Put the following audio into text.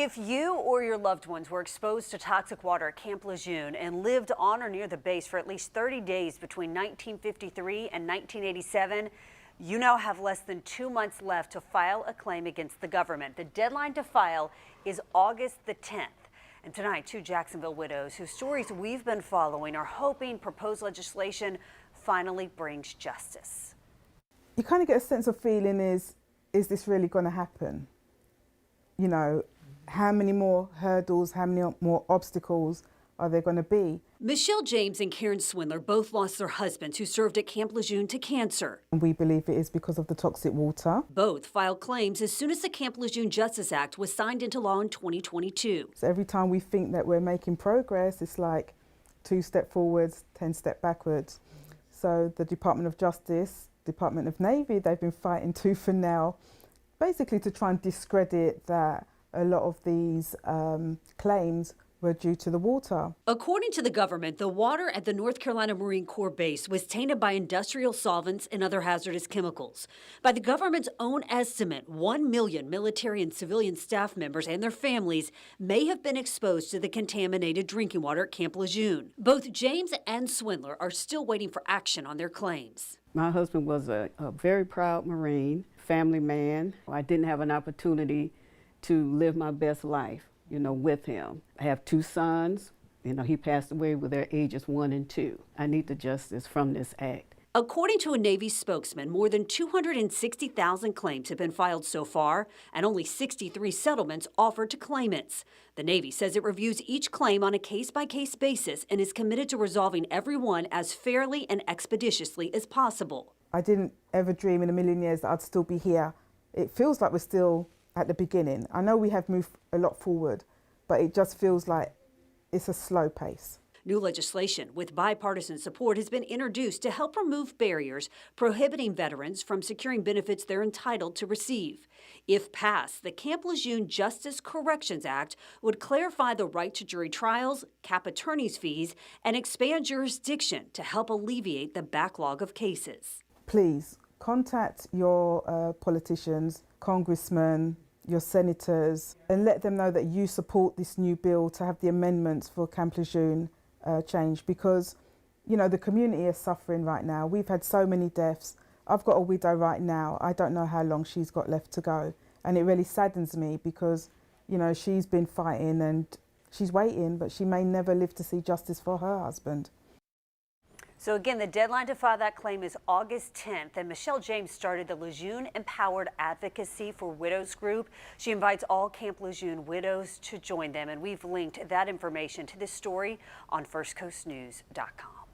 If you or your loved ones were exposed to toxic water at Camp Lejeune and lived on or near the base for at least 30 days between 1953 and 1987, you now have less than 2 months left to file a claim against the government. The deadline to file is August the 10th. And tonight, two Jacksonville widows whose stories we've been following are hoping proposed legislation finally brings justice. You kind of get a sense of feeling is this really going to happen? You know, how many more hurdles, how many more obstacles are there going to be? Michelle James and Karen Swindler both lost their husbands who served at Camp Lejeune to cancer. And we believe it is because of the toxic water. Both filed claims as soon as the Camp Lejeune Justice Act was signed into law in 2022. So every time we think that we're making progress, it's like 2 steps forwards, 10 steps backwards. So the Department of Justice, Department of Navy, they've been fighting tooth and nail, basically to try and discredit that a lot of these claims were due to the water. According to the government, the water at the North Carolina Marine Corps base was tainted by industrial solvents and other hazardous chemicals. By the government's own estimate, 1 million military and civilian staff members and their families may have been exposed to the contaminated drinking water at Camp Lejeune. Both James and Swindler are still waiting for action on their claims. My husband was a very proud Marine, family man. I didn't have an opportunity to live my best life, with him. I have 2 sons. He passed away with their ages 1 and 2. I need the justice from this act. According to a Navy spokesman, more than 260,000 claims have been filed so far, and only 63 settlements offered to claimants. The Navy says it reviews each claim on a case-by-case basis and is committed to resolving every one as fairly and expeditiously as possible. I didn't ever dream in a million years that I'd still be here. It feels like we're still at the beginning. I know we have moved a lot forward, but it just feels like it's a slow pace. New legislation with bipartisan support has been introduced to help remove barriers prohibiting veterans from securing benefits they're entitled to receive. If passed, the Camp Lejeune Justice Corrections Act would clarify the right to jury trials, cap attorneys' fees, and expand jurisdiction to help alleviate the backlog of cases. Please contact your politicians, congressmen, your senators, and let them know that you support this new bill to have the amendments for Camp Lejeune changed, because the community is suffering right now. We've had so many deaths. I've got a widow right now. I don't know how long she's got left to go, and it really saddens me because she's been fighting and she's waiting, but she may never live to see justice for her husband. So again, the deadline to file that claim is August 10th, and Michelle James started the Lejeune Empowered Advocacy for Widows group. She invites all Camp Lejeune widows to join them, and we've linked that information to this story on firstcoastnews.com.